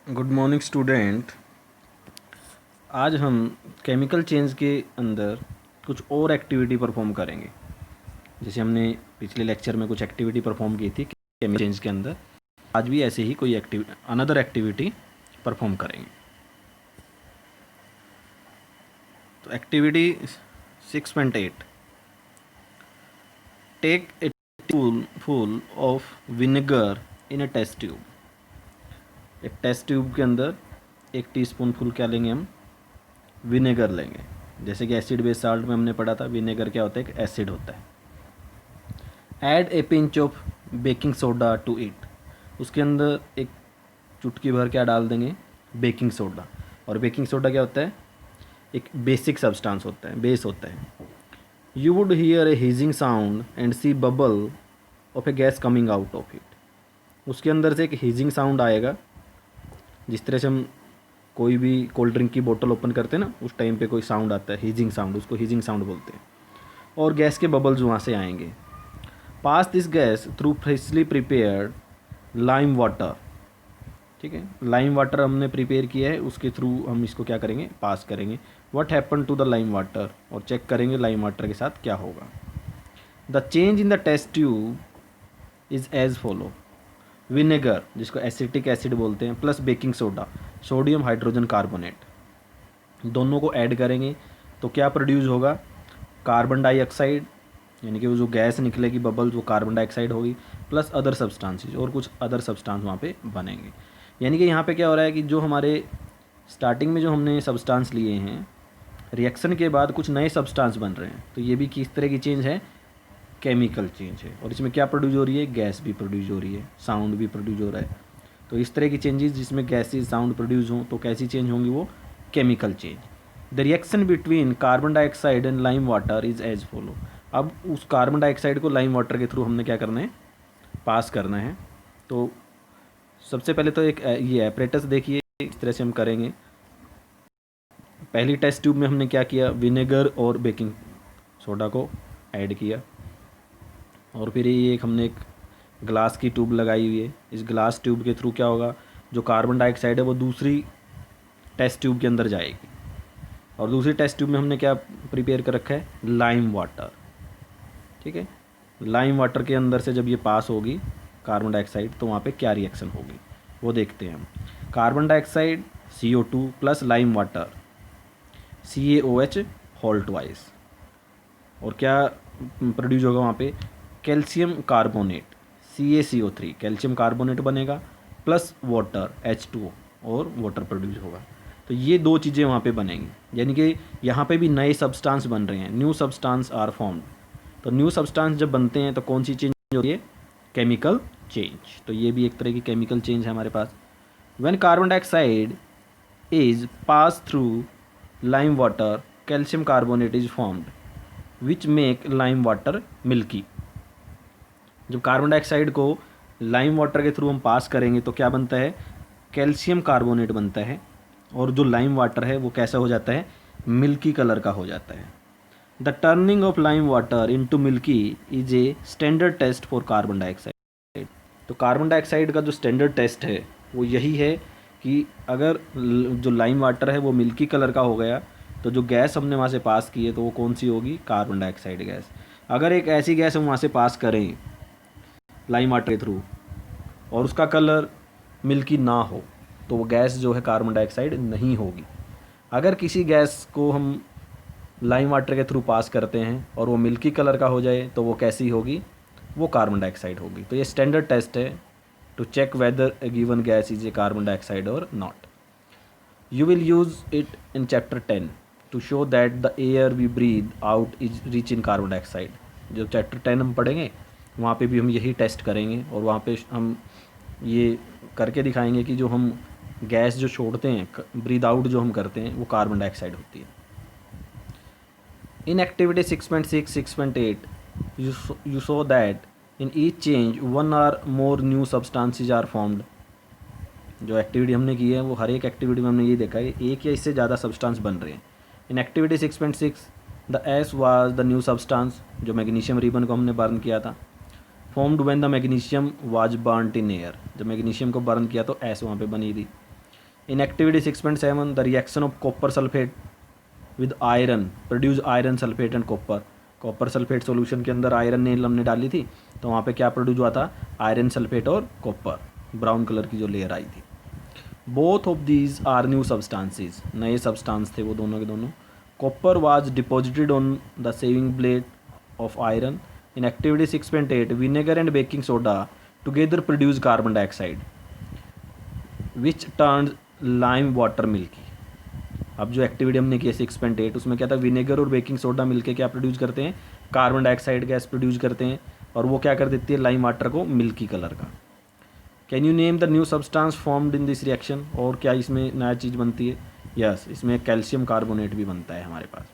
Good morning student. आज हम chemical change के अंदर कुछ और एक्टिविटी परफॉर्म करेंगे। जैसे हमने पिछले लेक्चर में कुछ एक्टिविटी परफॉर्म की थी केमिकल चेंज के अंदर, आज भी ऐसे ही कोई अनदर एक्टिविटी परफॉर्म करेंगे। तो activity 6.8, take a full of vinegar in a test tube. एक टेस्ट ट्यूब के अंदर 1 टीस्पून फुल क्या लेंगे हम, विनेगर लेंगे। जैसे कि एसिड बेस साल्ट में हमने पढ़ा था, विनेगर क्या होता है, एक एसिड होता है। Add a pinch of baking soda to it. उसके अंदर एक चुटकी भर क्या डाल देंगे, बेकिंग सोडा। और बेकिंग सोडा क्या होता है, एक बेसिक सब्सटेंस होता है, बेस होता है। You would hear a hissing sound and see bubble of a gas coming out of it. उसके अंदर से एक हीजिंग साउंड आएगा। जिस तरह से हम कोई भी कोल्ड ड्रिंक की बोतल ओपन करते हैं ना, उस टाइम पे कोई साउंड आता है, हीजिंग साउंड, उसको हीजिंग साउंड बोलते हैं। और गैस के बबल्स वहाँ से आएंगे। Pass this gas through freshly prepared lime water. ठीक है, लाइम वाटर हमने प्रिपेयर किया है, उसके थ्रू हम इसको क्या करेंगे, पास करेंगे। What happen to the lime water, और चेक करेंगे लाइम वाटर के साथ क्या होगा। The change in the test tube is as follow. Vinegar, जिसको एसिटिक एसिड बोलते हैं, plus baking soda, sodium hydrogen carbonate, दोनों को ऐड करेंगे तो क्या प्रोड्यूस होगा, कार्बन डाइऑक्साइड, यानी कि वो जो गैस निकलेगी बबल्स, वो कार्बन डाइऑक्साइड होगी, प्लस अदर सब्सटेंसेस, और कुछ अदर सब्सटेंस वहाँ पे बनेंगे। यानी कि यहाँ पे क्या हो रहा है कि जो हमारे स्टार्टिंग में जो हमने सब्सटेंस लिए हैं, रिएक्शन के बाद कुछ नए सब्सटेंस बन रहे हैं। तो ये भी किस तरह की चेंज है, केमिकल चेंज है। और इसमें क्या प्रोड्यूस हो रही है, गैस भी प्रोड्यूस हो रही है, साउंड भी प्रोड्यूस हो रहा है। तो इस तरह की चेंजेस जिसमें गैसेज साउंड प्रोड्यूस हों, तो कैसी चेंज होंगी, वो chemical change. The reaction between carbon dioxide and lime water is as follow. अब उस कार्बन डाइऑक्साइड को लाइम वाटर के थ्रू हमने क्या करना है, पास करना है। तो सबसे पहले तो एक ये एपरेटस देखिए, इस तरह से हम करेंगे। पहली टेस्ट ट्यूब में हमने क्या किया, विनेगर और बेकिंग सोडा को ऐड किया। और फिर ये एक हमने एक ग्लास की ट्यूब लगाई हुई है। इस ग्लास ट्यूब के थ्रू क्या होगा, जो कार्बन डाइऑक्साइड है वो दूसरी टेस्ट ट्यूब के अंदर जाएगी। और दूसरी टेस्ट ट्यूब में हमने क्या प्रिपेयर कर रखा है, लाइम वाटर। ठीक है, लाइम वाटर के अंदर से जब ये पास होगी कार्बन डाइऑक्साइड, तो वहाँ पे क्या रिएक्शन होगी वो देखते हैं हम। Carbon dioxide CO2 plus lime water CaOH whole twice. और क्या प्रोड्यूस होगा वहाँ पे, calcium carbonate CaCO3, calcium carbonate बनेगा, प्लस वाटर H2O, और वाटर प्रोड्यूस होगा। तो ये दो चीज़ें वहाँ पे बनेंगी। यानी कि यहाँ पे भी नए सब्सटेंस बन रहे हैं, न्यू सब्सटेंस आर फॉर्म्ड। तो न्यू सब्सटेंस जब बनते हैं तो कौन सी चेंज होती है, केमिकल चेंज। तो ये भी एक तरह की केमिकल चेंज है हमारे पास। When carbon dioxide is pass through lime water, calcium carbonate is formed which make lime water milky. जब कार्बन डाइऑक्साइड को लाइम वाटर के थ्रू हम पास करेंगे तो क्या बनता है, कैल्शियम कार्बोनेट बनता है। और जो लाइम वाटर है वो कैसा हो जाता है, मिल्की कलर का हो जाता है। The turning of lime water into milky is a standard test for carbon dioxide. तो कार्बन डाइऑक्साइड का जो स्टैंडर्ड टेस्ट है वो यही है कि अगर जो लाइम वाटर है वो मिल्की कलर का हो गया, तो जो गैस हमने वहाँ से पास की है तो वो कौन सी होगी, कार्बन डाइऑक्साइड गैस। अगर एक ऐसी गैस हम वहाँ से पास करें लाइम वाटर के थ्रू और उसका कलर मिल्की ना हो, तो वो गैस जो है कार्बन डाइऑक्साइड नहीं होगी। अगर किसी गैस को हम लाइम वाटर के थ्रू पास करते हैं और वो मिल्की कलर का हो जाए, तो वो कैसी होगी, वो कार्बन डाइऑक्साइड होगी। तो ये स्टैंडर्ड टेस्ट है to check whether a given gas is a carbon dioxide और not. You will use it in chapter 10 to show that the air we breathe out is rich in carbon dioxide। जो chapter 10 हम पढ़ेंगे वहाँ पे भी हम यही test करेंगे, और वहाँ पे हम ये करके दिखाएंगे कि जो हम गैस जो छोड़ते हैं, ब्रीद आउट जो हम करते हैं, वो कार्बन डाइऑक्साइड होती है। In activity 6.6 6.8 you saw that in each change one or more new substances are formed। जो एक्टिविटी हमने की है वो हर एक एक्टिविटी में हमने ये देखा है एक या इससे ज़्यादा सब्सटेंस बन रहे हैं। In activity 6.6 the S was the new substance, जो मैग्नीशियम रिबन को हमने बर्न किया था। Formed when the magnesium was burned in air, जब मैग्नीशियम को बर्न किया तो एस वहाँ पे बनी थी। In activity 6.7, the reaction of copper sulfate with iron produce iron sulfate and copper. Copper sulphate solution के अंदर आयरन ने हमने डाली थी, तो वहाँ पे क्या प्रोड्यूस हुआ था, आयरन सल्फेट और कॉपर, ब्राउन कलर की जो लेयर आई थी. Both of these are new substances, नए सब्सटेंस थे वो दोनों के दोनों. Copper was deposited on the shaving blade of iron. In activity 6.8, vinegar and baking soda together produce carbon dioxide which turn lime water milky. अब जो activity हमने की है 6.8, उसमें क्या था, विनेगर और बेकिंग सोडा मिलके क्या प्रोड्यूस करते हैं, कार्बन डाइऑक्साइड गैस प्रोड्यूस करते हैं, और वो क्या कर देती है, लाइम वाटर को मिल्की कलर का. Can you name the new substance formed in this reaction. और क्या इसमें नया चीज़ बनती है, यस, इसमें कैल्शियम कार्बोनेट भी बनता है हमारे पास.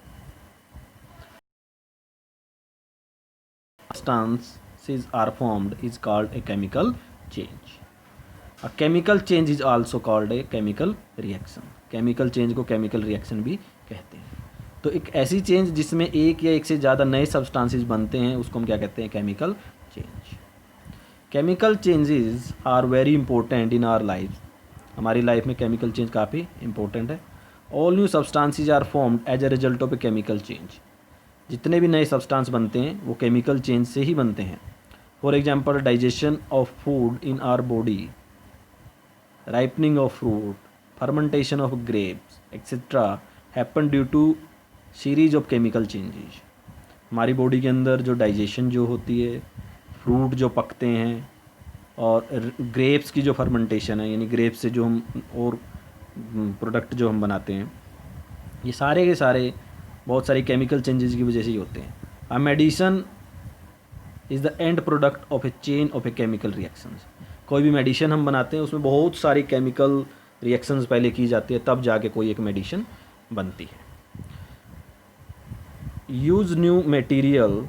Substances are formed is called a chemical change. A chemical change is also called a chemical reaction. Chemical change को केमिकल रिएक्शन भी कहते हैं. तो एक ऐसी चेंज जिसमें एक या एक से ज़्यादा नए सब्सटेंसेस बनते हैं उसको हम क्या कहते हैं, chemical change. Chemical changes are very important in our life. हमारी लाइफ में केमिकल चेंज काफ़ी इंपॉर्टेंट है. All new substances are formed as a result of a chemical change. जितने भी नए सब्सटेंस बनते हैं वो केमिकल चेंज से ही बनते हैं. For example, digestion of food in our body, ripening of fruit, fermentation of grapes etc. happen due to series of chemical changes. हमारी बॉडी के अंदर जो डाइजेशन जो होती है, फ्रूट जो पकते हैं, और ग्रेप्स की जो फर्मेंटेशन है, यानी ग्रेप्स से जो हम और प्रोडक्ट जो हम बनाते हैं, ये सारे के सारे बहुत सारी केमिकल चेंजेस की वजह से ही होते हैं. A medicine is the end product of a chain of a chemical reactions. कोई भी मेडिसिन हम बनाते हैं उसमें बहुत सारी केमिकल रिएक्शंस पहले की जाती है, तब जाके कोई एक मेडिसिन बनती है. Use new material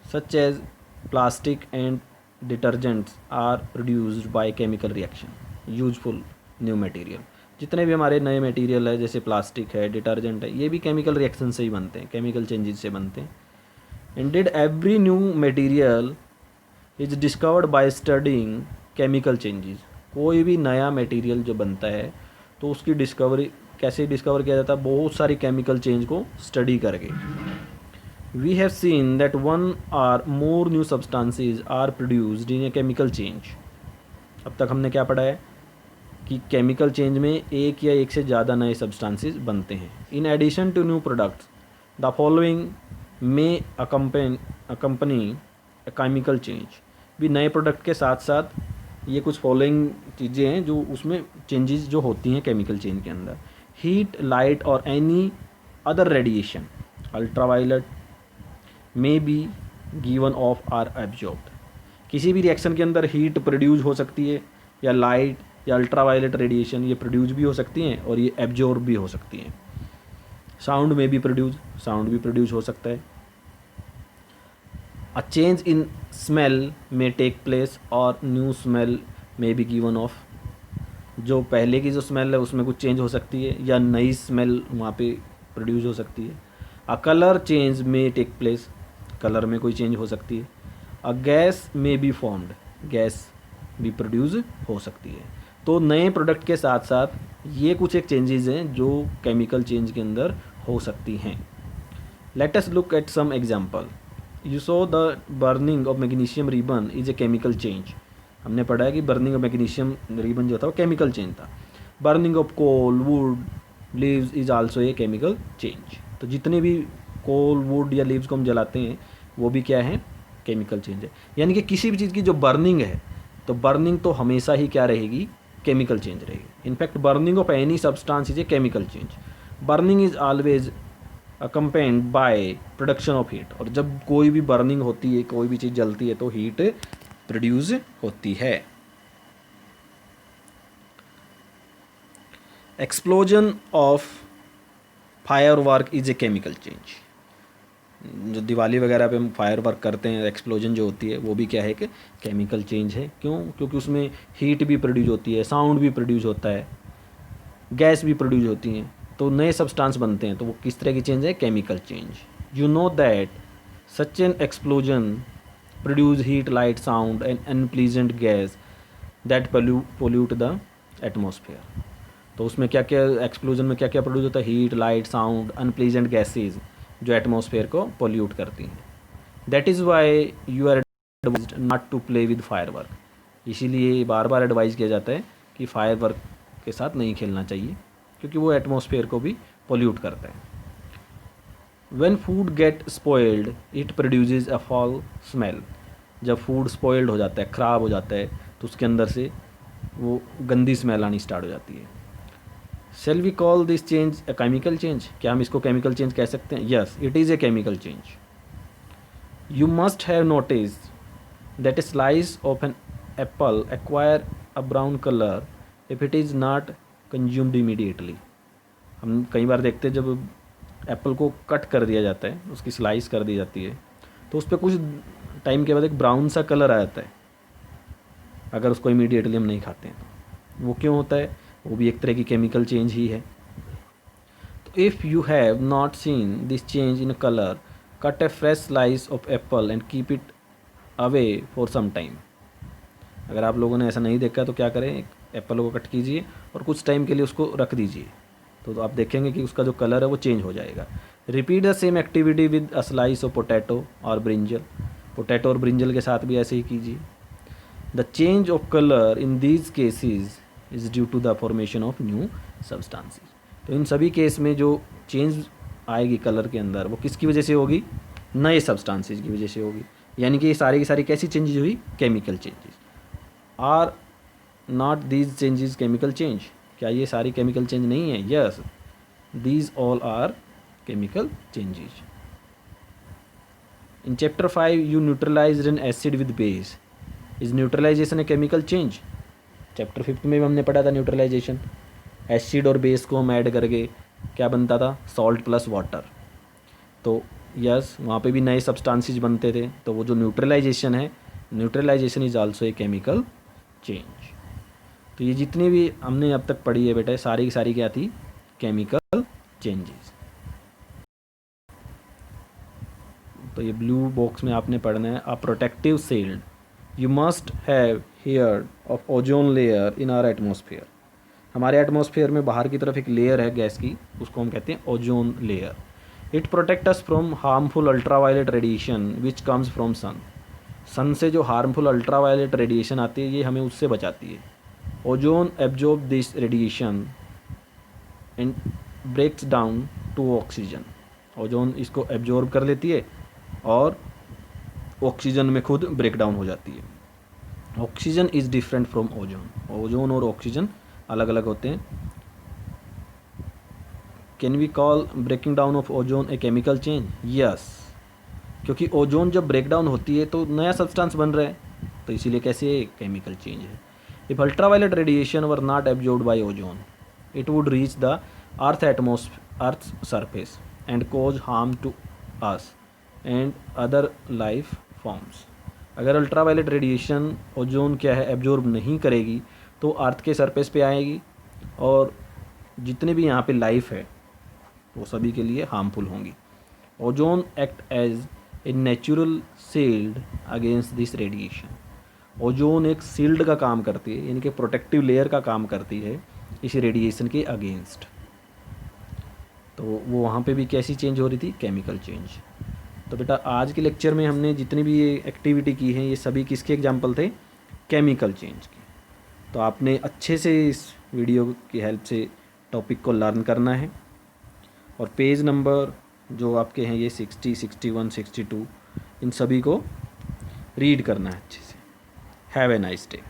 such as plastic and detergents are produced by chemical reaction. Useful new material, जितने भी हमारे नए मटेरियल है जैसे प्लास्टिक है, डिटर्जेंट है, ये भी केमिकल रिएक्शन से ही बनते हैं, केमिकल चेंजेस से बनते हैं. Ended every new material is discovered by studying chemical changes. कोई भी नया मटेरियल जो बनता है तो उसकी डिस्कवरी कैसे डिस्कवर किया जाता है, बहुत सारी केमिकल चेंज को स्टडी करके. We have seen that one or more new substances are produced in a chemical change. अब तक हमने क्या पढ़ा है कि केमिकल चेंज में एक या एक से ज़्यादा नए सब्सटेंसेस बनते हैं. In addition to new products the following may accompany a chemical change. भी नए प्रोडक्ट के साथ साथ ये कुछ फॉलोइंग चीज़ें हैं जो उसमें चेंजेस जो होती हैं केमिकल चेंज के अंदर. हीट, लाइट और any other radiation, ultraviolet may be given off or absorbed. किसी भी रिएक्शन के अंदर हीट प्रोड्यूस हो सकती है, या लाइट या अल्ट्रावायलेट रेडिएशन ये प्रोड्यूस भी हो सकती हैं और ये एब्जॉर्ब भी हो सकती हैं. साउंड में भी साउंड भी प्रोड्यूस हो सकता है. A change in smell may take place or new smell may be given off. जो पहले की जो स्मेल है उसमें कुछ चेंज हो सकती है या नई स्मेल वहाँ पे प्रोड्यूस हो सकती है. अ कलर चेंज में टेक प्लेस, कलर में कोई चेंज हो सकती है. अ गैस में बी फॉर्म्ड, गैस भी प्रोड्यूस हो सकती है. तो नए प्रोडक्ट के साथ साथ ये कुछ एक चेंजेस हैं जो केमिकल चेंज के अंदर हो सकती हैं. Let us look at some example. You saw the burning of magnesium ribbon is a chemical change. हमने पढ़ा है कि बर्निंग ऑफ मैग्नीशियम रिबन जो था वो केमिकल चेंज था. Burning of coal, wood, leaves is also a chemical change. तो जितने भी कोल, वुड या लीव्स को हम जलाते हैं वो भी क्या है, केमिकल चेंज है. यानी कि किसी भी चीज़ की जो बर्निंग है तो बर्निंग तो हमेशा ही क्या रहेगी, केमिकल चेंज रहेगी. In fact burning of any substance is a chemical change. Burning is always accompanied by production of heat. और जब कोई भी बर्निंग होती है, कोई भी चीज़ जलती है तो हीट प्रोड्यूस होती है. Explosion of fire work is a chemical change. जो दिवाली वगैरह पे हम फायर वर्क करते हैं, एक्सप्लोजन जो होती है वो भी क्या है कि केमिकल चेंज है. क्यों? क्योंकि उसमें हीट भी प्रोड्यूस होती है, साउंड भी प्रोड्यूस होता है, गैस भी प्रोड्यूस होती हैं, तो नए सब्सटेंस बनते हैं. तो वो किस तरह की चेंज है, chemical change. You know that such an explosion produce heat, light, sound and unpleasant gas that pollute the atmosphere. तो उसमें क्या क्या एक्सप्लोजन में क्या क्या प्रोड्यूस होता है, heat, light, sound, unpleasant gases जो एटमॉस्फेयर को पोल्यूट करती हैं। That is why you are advised not to play with firework, इसीलिए बार बार एडवाइस किया जाता है कि फायरवर्क के साथ नहीं खेलना चाहिए क्योंकि वो एटमॉस्फेयर को भी पोल्यूट करता है। When food get spoiled, it produces a foul smell. जब फूड स्पॉइल्ड हो जाता है, ख़राब हो जाता है, तो उसके अंदर से वो गंदी स्मेल आनी स्टार्ट हो जाती है। Shall we call this change a chemical change? क्या हम इसको केमिकल चेंज कह सकते हैं? Yes, it is a chemical change. You must have noticed that a slice of an apple acquire a brown color if it is not consumed immediately. हम कई बार देखते हैं जब एप्पल को कट कर दिया जाता है, उसकी स्लाइस कर दी जाती है, तो उस पर कुछ टाइम के बाद एक ब्राउन सा कलर आ जाता है अगर उसको इमीडिएटली हम नहीं खाते हैं तो। वो क्यों होता है? वो भी एक तरह की केमिकल चेंज ही है। तो if you have not seen this change in colour, cut a fresh slice of apple and keep it away for some time. अगर आप लोगों ने ऐसा नहीं देखा तो क्या करें, एक एप्पल को कट कीजिए और कुछ टाइम के लिए उसको रख दीजिए, तो आप देखेंगे कि उसका जो कलर है वो चेंज हो जाएगा। Repeat the same activity with a slice of potato और ब्रिंजल। पोटैटो और ब्रिंजल के साथ भी ऐसे ही कीजिए। The change of colour in these cases is due to the formation of new substances. तो इन सभी केस में जो चेंज आएगी कलर के अंदर वो किसकी वजह से होगी? नए सब्सटेंसेस की वजह से होगी। यानी कि ये सारी की सारी कैसी चेंजेस हुई? Chemical changes. Are not these changes chemical change? क्या ये सारी केमिकल चेंज नहीं है? Yes, these all are chemical changes. In chapter 5 you neutralized an acid with base. Is neutralization a chemical change? Chapter 5 में भी हमने पढ़ा था न्यूट्रलाइजेशन। एसिड और बेस को हम ऐड करके क्या बनता था? Salt plus water. तो यस, वहाँ पे भी नए सब्सटेंसेस बनते थे। तो वो जो न्यूट्रलाइजेशन है, neutralization is also a chemical change. तो ये जितनी भी हमने अब तक पढ़ी है बेटा, सारी की सारी क्या थी? Chemical changes. तो ये ब्लू बॉक्स में आपने पढ़ना है। A protective shield. You must have heard of ozone layer in our atmosphere. हमारे एटमॉस्फेयर में बाहर की तरफ एक लेयर है गैस की, उसको हम कहते हैं ozone layer. It protect us from harmful ultraviolet radiation which comes from sun. Sun से जो हार्मफुल अल्ट्रावायलेट रेडिएशन आती है ये हमें उससे बचाती है। Ozone absorb this radiation and breaks down to oxygen. Ozone इसको एब्जॉर्ब कर लेती है और ऑक्सीजन में खुद ब्रेक डाउन हो जाती है। Oxygen is different from ozone. Ozone और ऑक्सीजन अलग अलग होते हैं। Can we call breaking down of ozone a chemical change? Yes, क्योंकि ओजोन जब ब्रेक डाउन होती है तो नया सब्सटेंस बन रहा है, तो इसीलिए कैसे केमिकल चेंज है। If ultraviolet radiation were not absorbed bye ozone, it would reach the Earth's surface and cause harm to us and other life forms. अगर अल्ट्रावायलेट रेडिएशन ओजोन क्या है एब्जॉर्ब नहीं करेगी तो अर्थ के सरफेस पे आएगी और जितने भी यहाँ पे लाइफ है वो सभी के लिए हार्मफुल होंगी। Ozone act as a natural shield against this radiation. Ozone एक शील्ड का काम करती है, यानी कि प्रोटेक्टिव लेयर का काम करती है इस रेडिएशन के अगेंस्ट। तो वो वहाँ पे भी कैसी चेंज हो रही थी? Chemical change. तो बेटा आज के लेक्चर में हमने जितनी भी ये एक्टिविटी की है ये सभी किसके एग्जाम्पल थे? केमिकल चेंज के। तो आपने अच्छे से इस वीडियो की हेल्प से टॉपिक को लर्न करना है और पेज नंबर जो आपके हैं ये 60, 61, 62 इन सभी को रीड करना है अच्छे से। Have a nice day.